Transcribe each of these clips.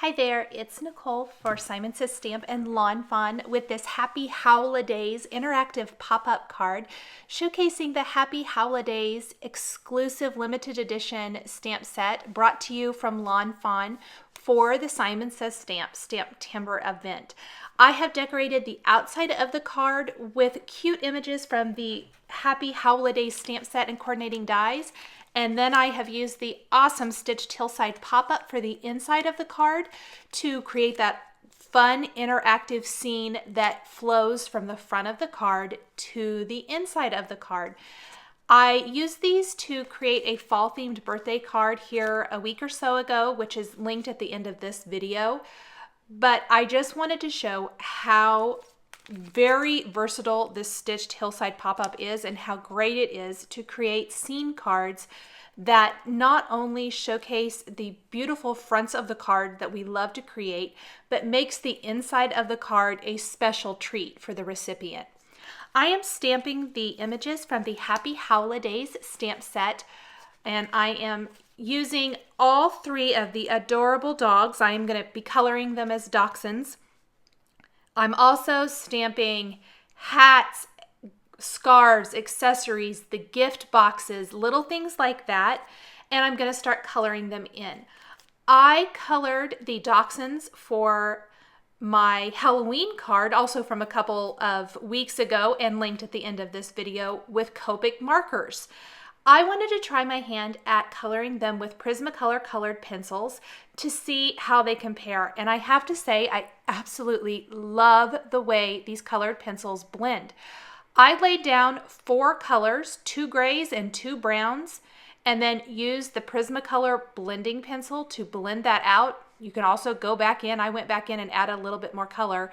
Hi there, it's Nicole for Simon Says Stamp and Lawn Fawn with this Happy Howlidays interactive pop-up card showcasing the Happy Howlidays exclusive limited edition stamp set brought to you from Lawn Fawn for the Simon Says STAMPtember event. I have decorated the outside of the card with cute images from the Happy Howlidays stamp set and coordinating dies. And then I have used the awesome stitched hillside pop-up for the inside of the card to create that fun interactive scene that flows from the front of the card to the inside of the card. I used these to create a fall-themed birthday card here a week or so ago, which is linked at the end of this video. But I just wanted to show how very versatile this stitched hillside pop-up is and how great it is to create scene cards that not only showcase the beautiful fronts of the card that we love to create, but makes the inside of the card a special treat for the recipient. I am stamping the images from the Happy Howlidays stamp set, and I am using all three of the adorable dogs. I am going to be coloring them as dachshunds. I'm also stamping hats, scarves, accessories, the gift boxes, little things like that, and I'm going to start coloring them in. I colored the dachshunds for my Halloween card, also from a couple of weeks ago and linked at the end of this video, with Copic markers. I wanted to try my hand at coloring them with Prismacolor colored pencils to see how they compare. And I have to say, I absolutely love the way these colored pencils blend. I laid down 4 colors, 2 grays and 2 browns, and then used the Prismacolor blending pencil to blend that out. You can also go back in. I went back in and added a little bit more color.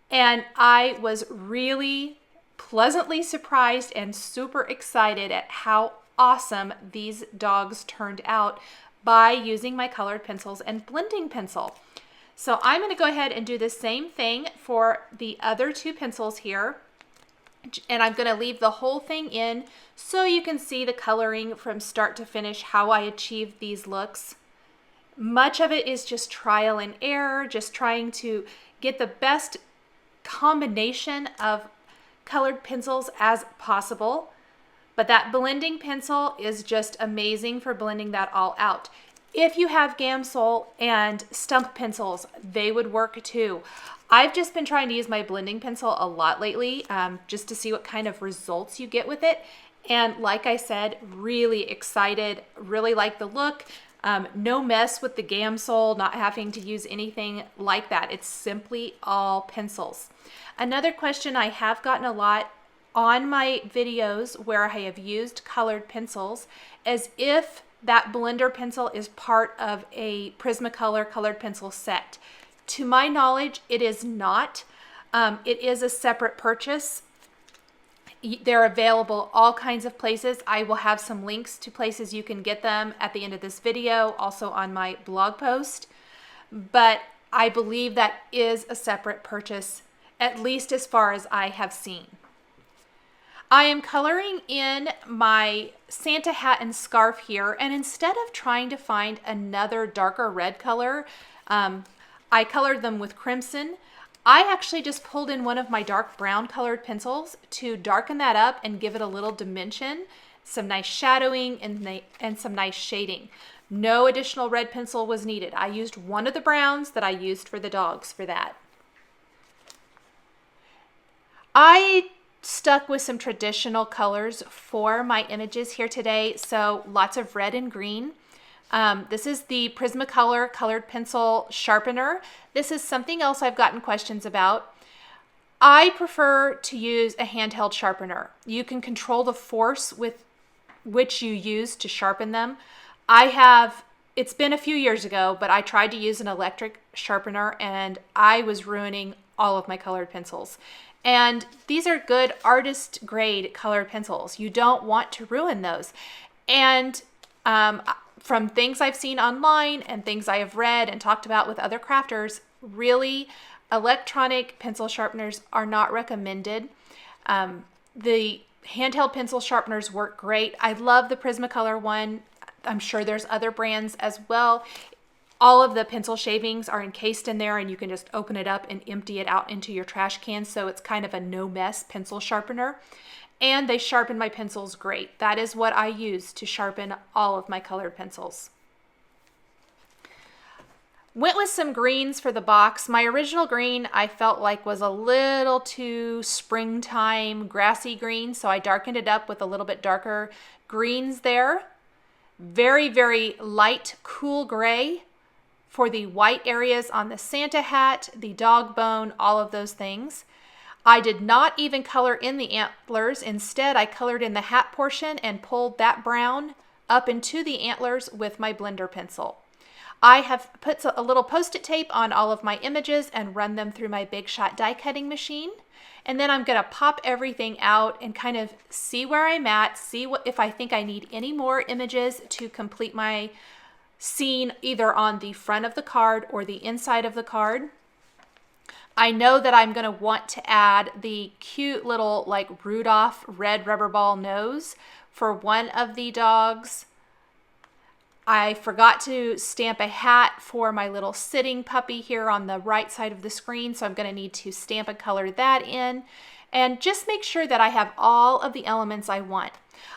And I was really pleasantly surprised and super excited at how awesome these dogs turned out by using my colored pencils and blending pencil. So I'm going to go ahead and do the same thing for the other 2 pencils here. And I'm going to leave the whole thing in so you can see the coloring from start to finish, how I achieved these looks. Much of it is just trial and error, just trying to get the best combination of colored pencils as possible. But that blending pencil is just amazing for blending that all out. If you have Gamsol and stump pencils, they would work too. I've just been trying to use my blending pencil a lot lately, just to see what kind of results you get with it. And like I said, really excited, really like the look. No mess with the Gamsol, not having to use anything like that. It's simply all pencils. Another question I have gotten a lot on my videos where I have used colored pencils is if that blender pencil is part of a Prismacolor colored pencil set. To my knowledge, it is not. It is a separate purchase. They're available all kinds of places. I will have some links to places you can get them at the end of this video, also on my blog post. But I believe that is a separate purchase, at least as far as I have seen. I am coloring in my Santa hat and scarf here, and instead of trying to find another darker red color, I colored them with crimson. I actually just pulled in one of my dark brown colored pencils to darken that up and give it a little dimension, some nice shadowing and some nice shading. No additional red pencil was needed. I used one of the browns that I used for the dogs for that. I stuck with some traditional colors for my images here today, so lots of red and green. This is the Prismacolor colored pencil sharpener. This is something else I've gotten questions about. I prefer to use a handheld sharpener. You can control the force with which you use to sharpen them. It's been a few years ago, but I tried to use an electric sharpener and I was ruining all of my colored pencils. And these are good artist grade colored pencils. You don't want to ruin those. And from things I've seen online and things I have read and talked about with other crafters, really electronic pencil sharpeners are not recommended. The handheld pencil sharpeners work great. I love the Prismacolor one. I'm sure there's other brands as well. All of the pencil shavings are encased in there, and you can just open it up and empty it out into your trash can. So it's kind of a no mess pencil sharpener. And they sharpen my pencils great. That is what I use to sharpen all of my colored pencils. Went with some greens for the box. My original green I felt like was a little too springtime grassy green, so I darkened it up with a little bit darker greens there. Very, very light, cool gray for the white areas on the Santa hat, the dog bone, all of those things. I did not even color in the antlers. Instead, I colored in the hat portion and pulled that brown up into the antlers with my blender pencil. I have put a little Post-it tape on all of my images and run them through my Big Shot die cutting machine. And then I'm going to pop everything out and kind of see where I'm at, see if I think I need any more images to complete my scene either on the front of the card or the inside of the card. I know that I'm going to want to add the cute little like Rudolph red rubber ball nose for one of the dogs. I forgot to stamp a hat for my little sitting puppy here on the right side of the screen, so I'm going to need to stamp and color that in. And just make sure that I have all of the elements I want.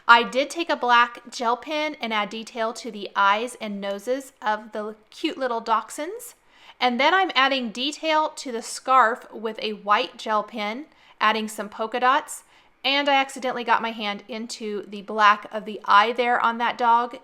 I did take a black gel pen and add detail to the eyes and noses of the cute little dachshunds. And then I'm adding detail to the scarf with a white gel pen, adding some polka dots. And I accidentally got my hand into the black of the eye there on that dog.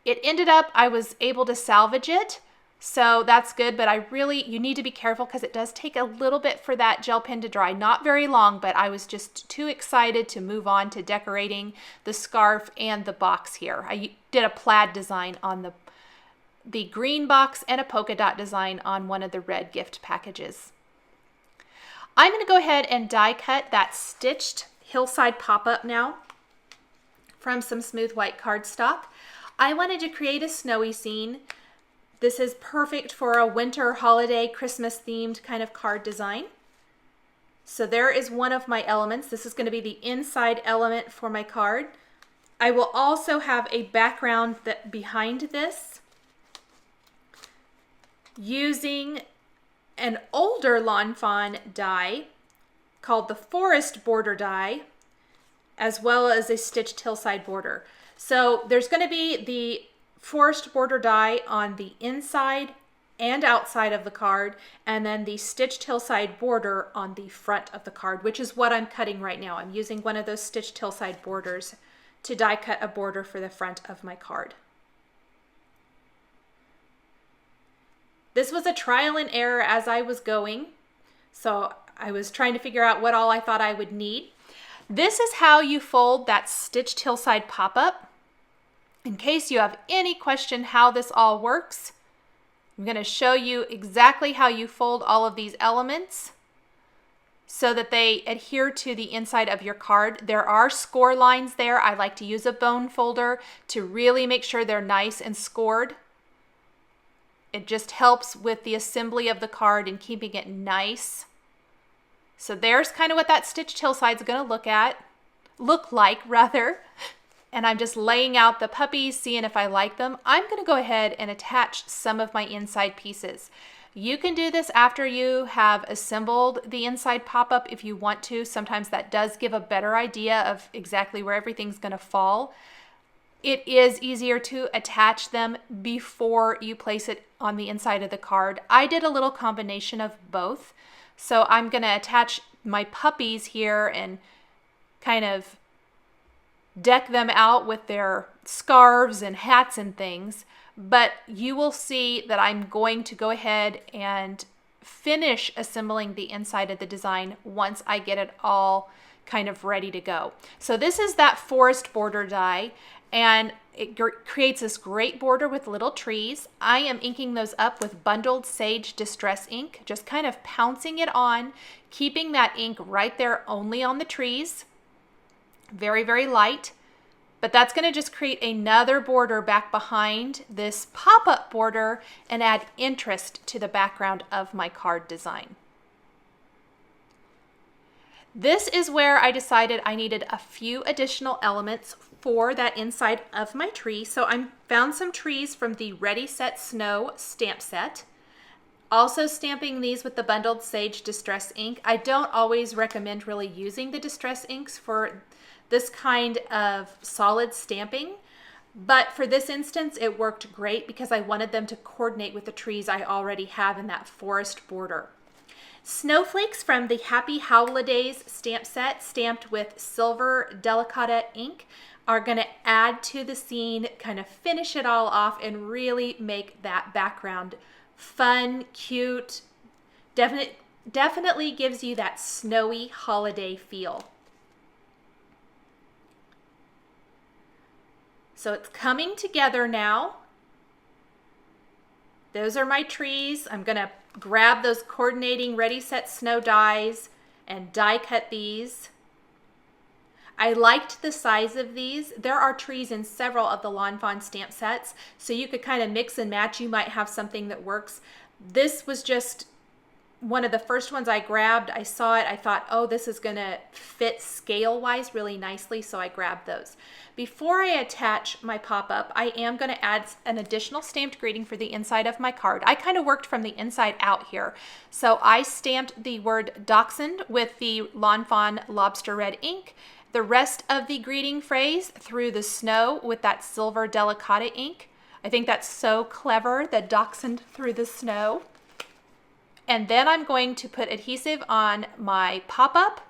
It ended up, I was able to salvage it. So that's good, but you need to be careful because it does take a little bit for that gel pen to dry. Not very long, but I was just too excited to move on to decorating the scarf and the box here. I did a plaid design on the green box and a polka dot design on one of the red gift packages. I'm going to go ahead and die cut that stitched hillside pop-up now from some smooth white cardstock. I wanted to create a snowy scene. This is perfect for a winter holiday Christmas themed kind of card design. So there is one of my elements. This is going to be the inside element for my card. I will also have a background behind this using an older Lawn Fawn die called the Forest Border die, as well as a stitched hillside border. So there's going to be the forest border die on the inside and outside of the card, and then the stitched hillside border on the front of the card, which is what I'm cutting right now. I'm using one of those stitched hillside borders to die cut a border for the front of my card. This was a trial and error as I was going, so I was trying to figure out what all I thought I would need. This is how you fold that stitched hillside pop-up. In case you have any question how this all works, I'm going to show you exactly how you fold all of these elements so that they adhere to the inside of your card. There are score lines there. I like to use a bone folder to really make sure they're nice and scored. It just helps with the assembly of the card and keeping it nice. So there's kind of what that stitched hillside is going to look like. And I'm just laying out the puppies, seeing if I like them. I'm going to go ahead and attach some of my inside pieces. You can do this after you have assembled the inside pop-up if you want to. Sometimes that does give a better idea of exactly where everything's going to fall. It is easier to attach them before you place it on the inside of the card. I did a little combination of both. So I'm going to attach my puppies here and kind of deck them out with their scarves and hats and things, but you will see that I'm going to go ahead and finish assembling the inside of the design once I get it all kind of ready to go. So this is that forest border die, and it creates this great border with little trees. I am inking those up with bundled sage distress ink, just kind of pouncing it on, keeping that ink right there only on the trees. Very, very light, but that's going to just create another border back behind this pop-up border and add interest to the background of my card design. This is where I decided I needed a few additional elements for that inside of my tree. So I found some trees from the Ready Set Snow stamp set. Also stamping these with the Bundled Sage Distress ink. I don't always recommend really using the distress inks for this kind of solid stamping, but for this instance it worked great because I wanted them to coordinate with the trees I already have in that forest border. Snowflakes from the Happy Howlidays stamp set, stamped with silver delicata ink, are going to add to the scene, kind of finish it all off, and really make that background fun, cute. Definitely gives you that snowy holiday feel. So it's coming together now. Those are my trees. I'm going to grab those coordinating Ready Set Snow dies and die cut these. I liked the size of these. There are trees in several of the Lawn Fawn stamp sets, so you could kind of mix and match. You might have something that works. This was just one of the first ones I grabbed. I saw it. I thought, oh, this is going to fit scale-wise really nicely, so I grabbed those. Before I attach my pop-up, I am going to add an additional stamped greeting for the inside of my card. I kind of worked from the inside out here. So I stamped the word Dachshund with the Lawn Fawn Lobster Red ink. The rest of the greeting phrase through the snow with that silver delicata ink. I think that's so clever, the Dachshund through the snow. And then I'm going to put adhesive on my pop-up.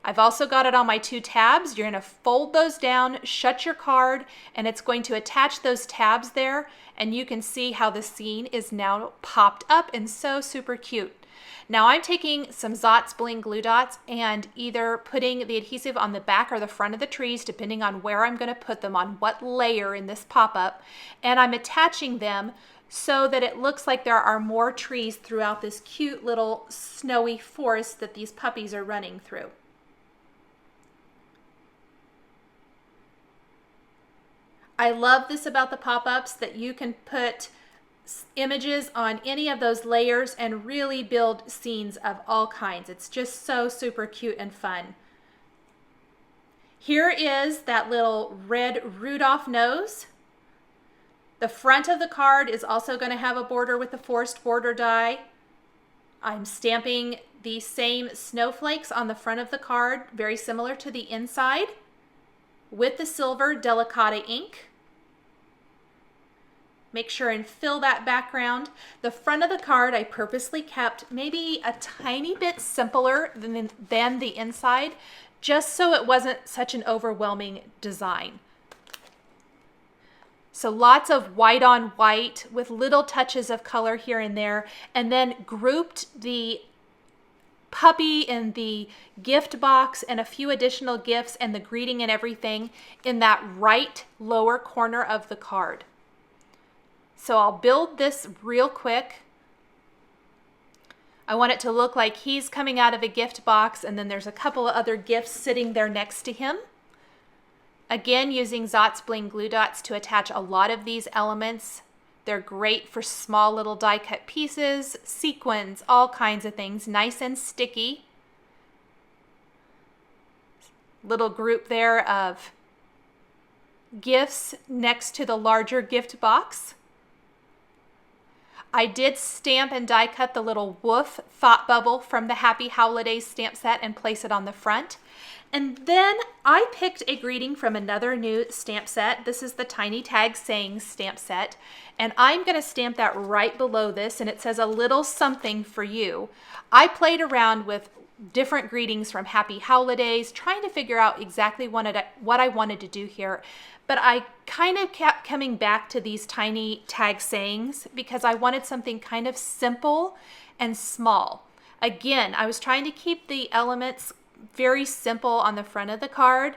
I've also got it on my 2 tabs. You're going to fold those down, shut your card, and it's going to attach those tabs there. And you can see how the scene is now popped up and so super cute. Now I'm taking some Zotz Bling glue dots and either putting the adhesive on the back or the front of the trees, depending on where I'm going to put them, on what layer in this pop-up, and I'm attaching them so that it looks like there are more trees throughout this cute little snowy forest that these puppies are running through. I love this about the pop-ups, that you can put images on any of those layers and really build scenes of all kinds. It's just so super cute and fun. Here is that little red Rudolph nose. The front of the card is also going to have a border with the forest border die. I'm stamping the same snowflakes on the front of the card, very similar to the inside, with the silver delicata ink. Make sure and fill that background. The front of the card I purposely kept maybe a tiny bit simpler than the inside, just so it wasn't such an overwhelming design. So lots of white on white with little touches of color here and there, and then grouped the puppy in the gift box and a few additional gifts and the greeting and everything in that right lower corner of the card. So I'll build this real quick. I want it to look like he's coming out of a gift box, and then there's a couple of other gifts sitting there next to him. Again, using Zotz Bling glue dots to attach a lot of these elements. They're great for small little die cut pieces, sequins, all kinds of things, nice and sticky. Little group there of gifts next to the larger gift box. I did stamp and die cut the little woof thought bubble from the Happy Howlidays stamp set and place it on the front. And then I picked a greeting from another new stamp set. This is the Tiny Tag Sayings stamp set. And I'm going to stamp that right below this, and it says a little something for you. I played around with different greetings from Happy Howlidays, trying to figure out exactly what I wanted to do here. But I kind of kept coming back to these Tiny Tag Sayings because I wanted something kind of simple and small. Again, I was trying to keep the elements very simple on the front of the card,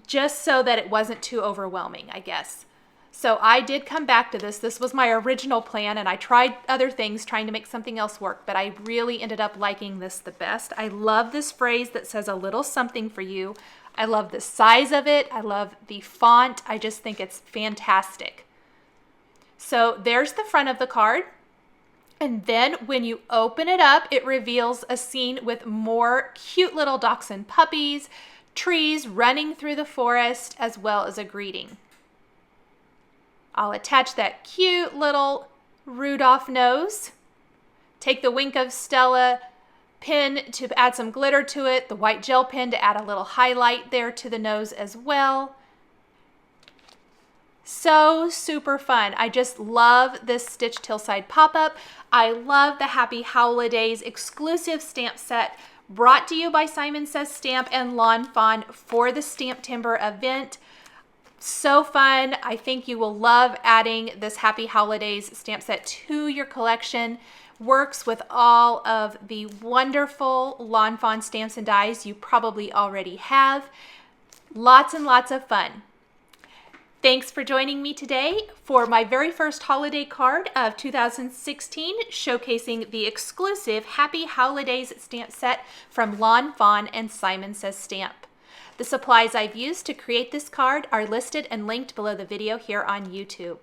just so that it wasn't too overwhelming, I guess. So I did come back to this. This was my original plan, and I tried other things trying to make something else work, but I really ended up liking this the best. I love this phrase that says a little something for you. I love the size of it. I love the font. I just think it's fantastic. So there's the front of the card. And then when you open it up, it reveals a scene with more cute little dachshund puppies, trees running through the forest, as well as a greeting. I'll attach that cute little Rudolph nose. Take the Wink of Stella pen to add some glitter to it, the white gel pen to add a little highlight there to the nose as well. So super fun. I just love this Stitch Hillside pop-up. I love the Happy Howlidays exclusive stamp set brought to you by Simon Says Stamp and Lawn Fawn for the STAMPtember event. So fun. I think you will love adding this Happy Howlidays stamp set to your collection. Works with all of the wonderful Lawn Fawn stamps and dies you probably already have. Lots and lots of fun. Thanks for joining me today for my very first holiday card of 2016, showcasing the exclusive Happy Howlidays stamp set from Lawn Fawn and Simon Says Stamp. The supplies I've used to create this card are listed and linked below the video here on YouTube.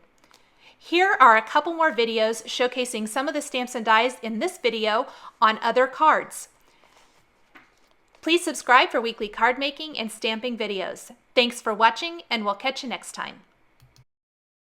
Here are a couple more videos showcasing some of the stamps and dies in this video on other cards. Please subscribe for weekly card making and stamping videos. Thanks for watching, and we'll catch you next time.